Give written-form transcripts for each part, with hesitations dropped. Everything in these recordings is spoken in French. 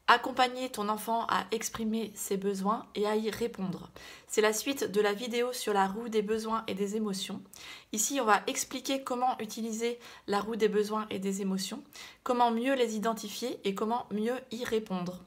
Accompagner ton enfant à exprimer ses besoins et à y répondre. C'est la suite de la vidéo sur la roue des besoins et des émotions. Ici, on va expliquer comment utiliser la roue des besoins et des émotions, comment mieux les identifier et comment mieux y répondre.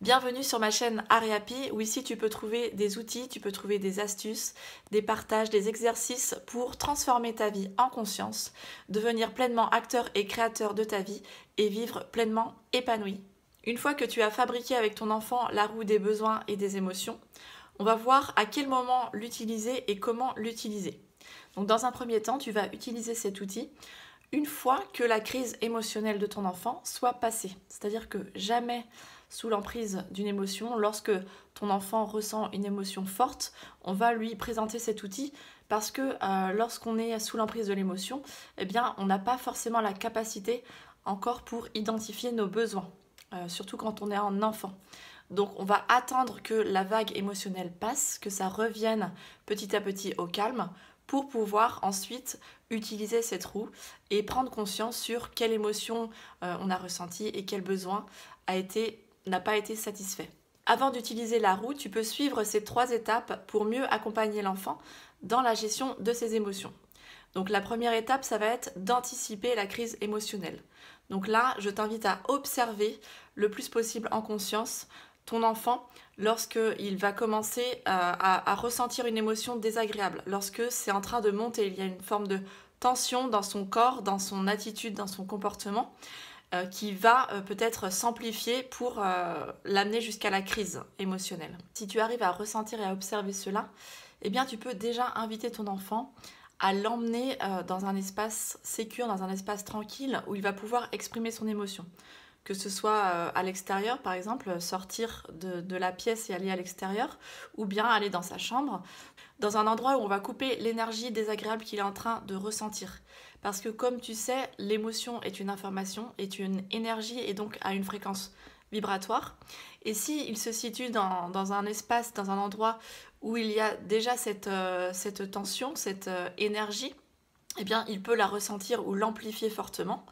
Bienvenue sur ma chaîne Areapi où ici tu peux trouver des outils, tu peux trouver des astuces, des partages, des exercices pour transformer ta vie en conscience, devenir pleinement acteur et créateur de ta vie et vivre pleinement épanoui. Une fois que tu as fabriqué avec ton enfant la roue des besoins et des émotions, on va voir à quel moment l'utiliser et comment l'utiliser. Donc dans un premier temps, tu vas utiliser cet outil une fois que la crise émotionnelle de ton enfant soit passée. C'est-à-dire que jamais sous l'emprise d'une émotion, lorsque ton enfant ressent une émotion forte, on va lui présenter cet outil parce que lorsqu'on est sous l'emprise de l'émotion, eh bien, on n'a pas forcément la capacité encore pour identifier nos besoins, surtout quand on est un enfant. Donc on va attendre que la vague émotionnelle passe, que ça revienne petit à petit au calme pour pouvoir ensuite utiliser cette roue et prendre conscience sur quelle émotion on a ressenti et quel besoin n'a pas été satisfait. Avant d'utiliser la roue, tu peux suivre ces 3 étapes pour mieux accompagner l'enfant dans la gestion de ses émotions. Donc la première étape, ça va être d'anticiper la crise émotionnelle. Donc là, je t'invite à observer le plus possible en conscience ton enfant lorsqu'il va commencer à ressentir une émotion désagréable, lorsque c'est en train de monter, il y a une forme de tension dans son corps, dans son attitude, dans son comportement, qui va peut-être s'amplifier pour l'amener jusqu'à la crise émotionnelle. Si tu arrives à ressentir et à observer cela, eh bien tu peux déjà inviter ton enfant à l'emmener dans un espace sécure, dans un espace tranquille où il va pouvoir exprimer son émotion. Que ce soit à l'extérieur, par exemple, sortir de la pièce et aller à l'extérieur, ou bien aller dans sa chambre, dans un endroit où on va couper l'énergie désagréable qu'il est en train de ressentir. Parce que comme tu sais, l'émotion est une information, est une énergie et donc a une fréquence vibratoire. Et s'il se situe dans un espace, dans un endroit où il y a déjà cette tension, cette énergie, eh bien, il peut la ressentir ou l'amplifier fortement.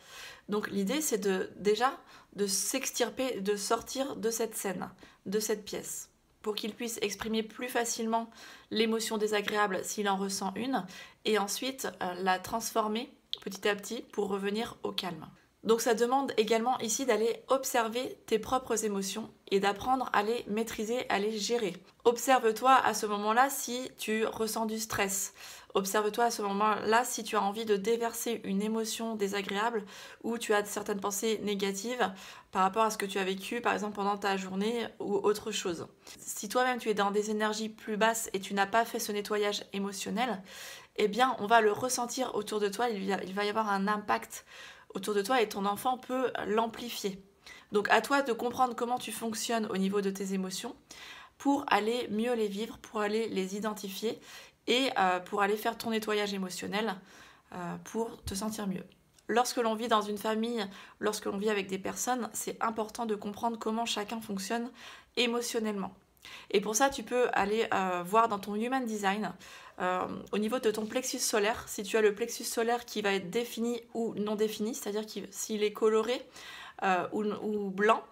Donc l'idée, c'est déjà de s'extirper, de sortir de cette scène, de cette pièce, pour qu'il puisse exprimer plus facilement l'émotion désagréable s'il en ressent une, et ensuite la transformer petit à petit pour revenir au calme. Donc ça demande également ici d'aller observer tes propres émotions et d'apprendre à les maîtriser, à les gérer. Observe-toi à ce moment-là si tu ressens du stress. Observe-toi à ce moment-là si tu as envie de déverser une émotion désagréable ou tu as certaines pensées négatives par rapport à ce que tu as vécu par exemple pendant ta journée ou autre chose. Si toi-même tu es dans des énergies plus basses et tu n'as pas fait ce nettoyage émotionnel, eh bien on va le ressentir autour de toi, il va y avoir un impact autour de toi et ton enfant peut l'amplifier. Donc à toi de comprendre comment tu fonctionnes au niveau de tes émotions pour aller mieux les vivre, pour aller les identifier et pour aller faire ton nettoyage émotionnel pour te sentir mieux. Lorsque l'on vit dans une famille, lorsque l'on vit avec des personnes, c'est important de comprendre comment chacun fonctionne émotionnellement. Et pour ça, tu peux aller voir dans ton Human Design, au niveau de ton plexus solaire, si tu as le plexus solaire qui va être défini ou non défini, c'est-à-dire s'il est coloré ou blanc,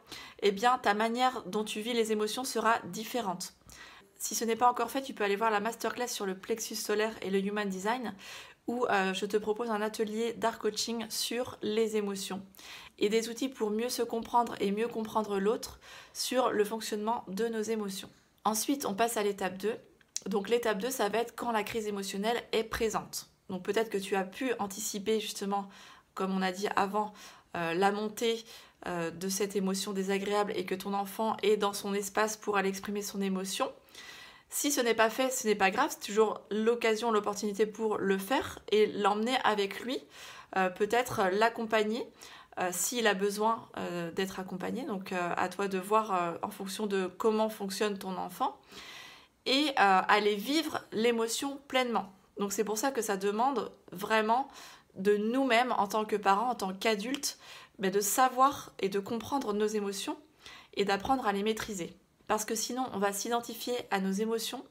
eh bien ta manière dont tu vis les émotions sera différente. Si ce n'est pas encore fait, tu peux aller voir la masterclass sur le plexus solaire et le Human Design où je te propose un atelier d'art coaching sur les émotions et des outils pour mieux se comprendre et mieux comprendre l'autre sur le fonctionnement de nos émotions. Ensuite, on passe à l'étape 2. Donc l'étape 2, ça va être quand la crise émotionnelle est présente. Donc peut-être que tu as pu anticiper justement, comme on a dit avant, la montée de cette émotion désagréable et que ton enfant est dans son espace pour aller exprimer son émotion. Si ce n'est pas fait, ce n'est pas grave, c'est toujours l'occasion, l'opportunité pour le faire et l'emmener avec lui, peut-être l'accompagner s'il a besoin d'être accompagné. Donc à toi de voir en fonction de comment fonctionne ton enfant et aller vivre l'émotion pleinement. Donc c'est pour ça que ça demande vraiment de nous-mêmes en tant que parents, en tant qu'adultes, de savoir et de comprendre nos émotions et d'apprendre à les maîtriser. Parce que sinon, on va s'identifier à nos émotions,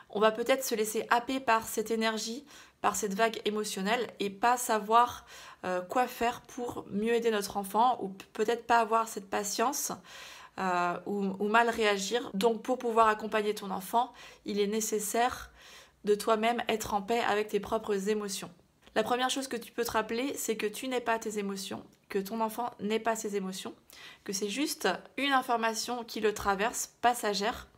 on va peut-être se laisser happer par cette énergie par cette vague émotionnelle et pas savoir quoi faire pour mieux aider notre enfant ou peut-être pas avoir cette patience ou mal réagir. Donc pour pouvoir accompagner ton enfant, il est nécessaire de toi-même être en paix avec tes propres émotions. La première chose que tu peux te rappeler, c'est que tu n'es pas tes émotions, que ton enfant n'est pas ses émotions, que c'est juste une information qui le traverse, passagère,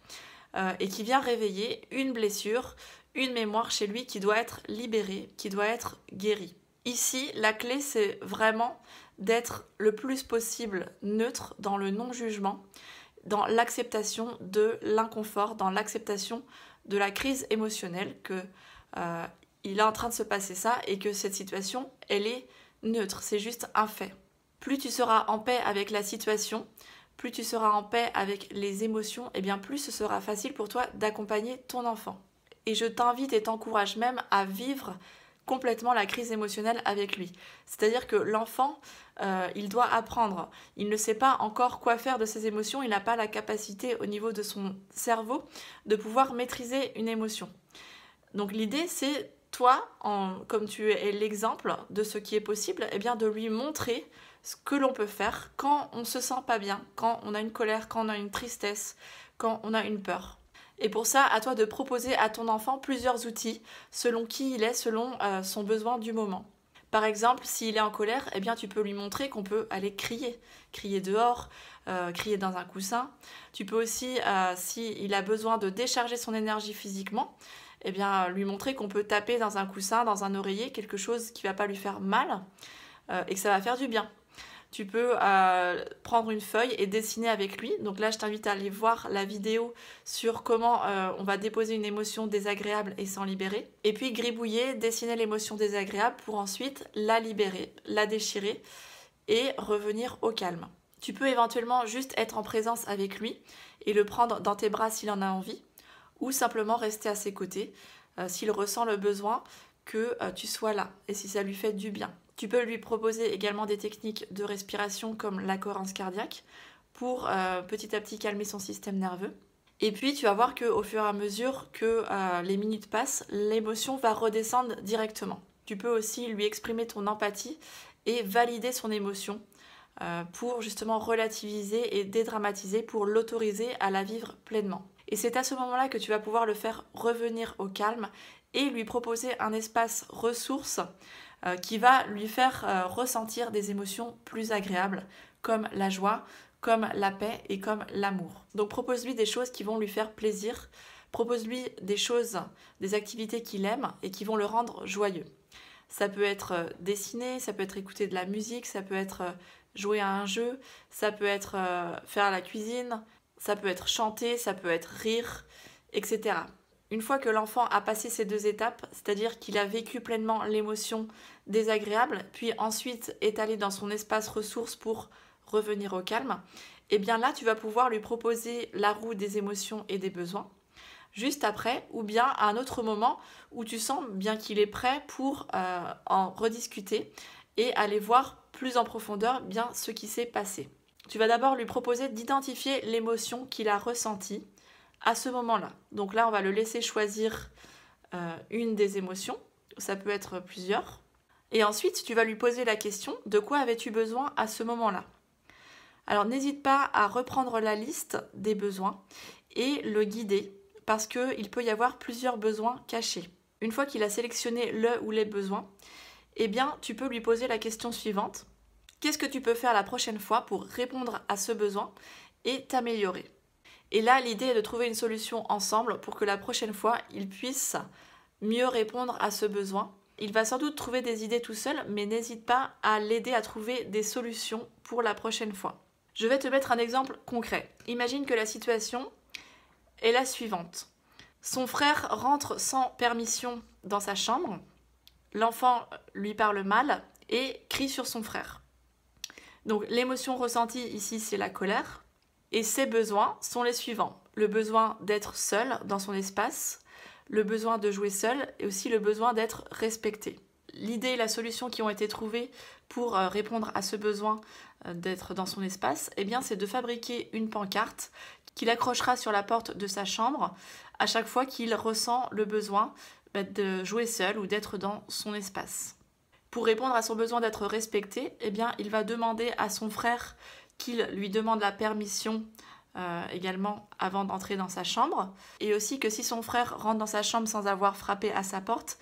et qui vient réveiller une blessure, une mémoire chez lui qui doit être libérée, qui doit être guérie. Ici, la clé, c'est vraiment d'être le plus possible neutre dans le non-jugement, dans l'acceptation de l'inconfort, dans l'acceptation de la crise émotionnelle, que il est en train de se passer ça et que cette situation, elle est neutre, c'est juste un fait. Plus tu seras en paix avec la situation, plus tu seras en paix avec les émotions, et bien plus ce sera facile pour toi d'accompagner ton enfant. Et je t'invite et t'encourage même à vivre complètement la crise émotionnelle avec lui. C'est-à-dire que l'enfant, il doit apprendre. Il ne sait pas encore quoi faire de ses émotions, il n'a pas la capacité au niveau de son cerveau de pouvoir maîtriser une émotion. Donc l'idée, c'est toi, comme tu es l'exemple de ce qui est possible, eh bien de lui montrer ce que l'on peut faire quand on ne se sent pas bien, quand on a une colère, quand on a une tristesse, quand on a une peur. Et pour ça, à toi de proposer à ton enfant plusieurs outils selon qui il est, selon son besoin du moment. Par exemple, s'il est en colère, eh bien tu peux lui montrer qu'on peut aller crier, crier dehors, crier dans un coussin. Tu peux aussi, s'il a besoin de décharger son énergie physiquement, eh bien lui montrer qu'on peut taper dans un coussin, dans un oreiller, quelque chose qui ne va pas lui faire mal et que ça va faire du bien. Tu peux prendre une feuille et dessiner avec lui. Donc là, je t'invite à aller voir la vidéo sur comment on va déposer une émotion désagréable et s'en libérer. Et puis gribouiller, dessiner l'émotion désagréable pour ensuite la libérer, la déchirer et revenir au calme. Tu peux éventuellement juste être en présence avec lui et le prendre dans tes bras s'il en a envie, ou simplement rester à ses côtés s'il ressent le besoin que tu sois là et si ça lui fait du bien. Tu peux lui proposer également des techniques de respiration comme la cohérence cardiaque pour petit à petit calmer son système nerveux. Et puis tu vas voir qu'au fur et à mesure que les minutes passent, l'émotion va redescendre directement. Tu peux aussi lui exprimer ton empathie et valider son émotion pour justement relativiser et dédramatiser, pour l'autoriser à la vivre pleinement. Et c'est à ce moment-là que tu vas pouvoir le faire revenir au calme et lui proposer un espace ressource qui va lui faire ressentir des émotions plus agréables, comme la joie, comme la paix et comme l'amour. Donc propose-lui des choses qui vont lui faire plaisir, propose-lui des choses, des activités qu'il aime et qui vont le rendre joyeux. Ça peut être dessiner, ça peut être écouter de la musique, ça peut être jouer à un jeu, ça peut être faire la cuisine, ça peut être chanter, ça peut être rire, etc. Une fois que l'enfant a passé ces deux étapes, c'est-à-dire qu'il a vécu pleinement l'émotion désagréable, puis ensuite est allé dans son espace ressource pour revenir au calme, et bien là tu vas pouvoir lui proposer la roue des émotions et des besoins, juste après, ou bien à un autre moment où tu sens bien qu'il est prêt pour en rediscuter et aller voir plus en profondeur bien ce qui s'est passé. Tu vas d'abord lui proposer d'identifier l'émotion qu'il a ressentie à ce moment-là. Donc là, on va le laisser choisir une des émotions. Ça peut être plusieurs. Et ensuite, tu vas lui poser la question, de quoi avais-tu besoin à ce moment-là? Alors, n'hésite pas à reprendre la liste des besoins et le guider, parce qu'il peut y avoir plusieurs besoins cachés. Une fois qu'il a sélectionné le ou les besoins, eh bien, tu peux lui poser la question suivante. Qu'est-ce que tu peux faire la prochaine fois pour répondre à ce besoin et t'améliorer? Et là, l'idée est de trouver une solution ensemble pour que la prochaine fois, il puisse mieux répondre à ce besoin. Il va sans doute trouver des idées tout seul, mais n'hésite pas à l'aider à trouver des solutions pour la prochaine fois. Je vais te mettre un exemple concret. Imagine que la situation est la suivante. Son frère rentre sans permission dans sa chambre. L'enfant lui parle mal et crie sur son frère. Donc l'émotion ressentie ici, c'est la colère. Et ses besoins sont les suivants. Le besoin d'être seul dans son espace, le besoin de jouer seul et aussi le besoin d'être respecté. L'idée et la solution qui ont été trouvées pour répondre à ce besoin d'être dans son espace, eh bien, c'est de fabriquer une pancarte qu'il accrochera sur la porte de sa chambre à chaque fois qu'il ressent le besoin de jouer seul ou d'être dans son espace. Pour répondre à son besoin d'être respecté, eh bien, il va demander à son frère qu'il lui demande la permission également avant d'entrer dans sa chambre, et aussi que si son frère rentre dans sa chambre sans avoir frappé à sa porte,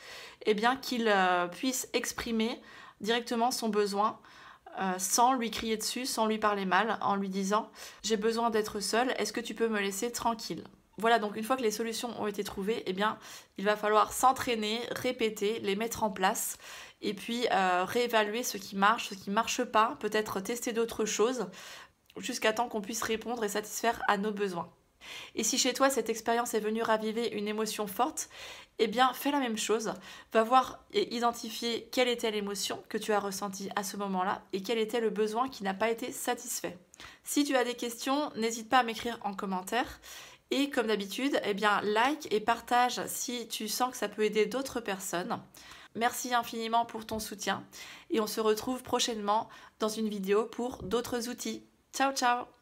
eh bien qu'il puisse exprimer directement son besoin sans lui crier dessus, sans lui parler mal, en lui disant « J'ai besoin d'être seul, est-ce que tu peux me laisser tranquille ?» Voilà, donc une fois que les solutions ont été trouvées, eh bien, il va falloir s'entraîner, répéter, les mettre en place, et puis réévaluer ce qui marche pas, peut-être tester d'autres choses, jusqu'à temps qu'on puisse répondre et satisfaire à nos besoins. Et si chez toi, cette expérience est venue raviver une émotion forte, eh bien, fais la même chose. Va voir et identifier quelle était l'émotion que tu as ressentie à ce moment-là et quel était le besoin qui n'a pas été satisfait. Si tu as des questions, n'hésite pas à m'écrire en commentaire. Et comme d'habitude, eh bien, like et partage si tu sens que ça peut aider d'autres personnes. Merci infiniment pour ton soutien et on se retrouve prochainement dans une vidéo pour d'autres outils. Ciao ciao!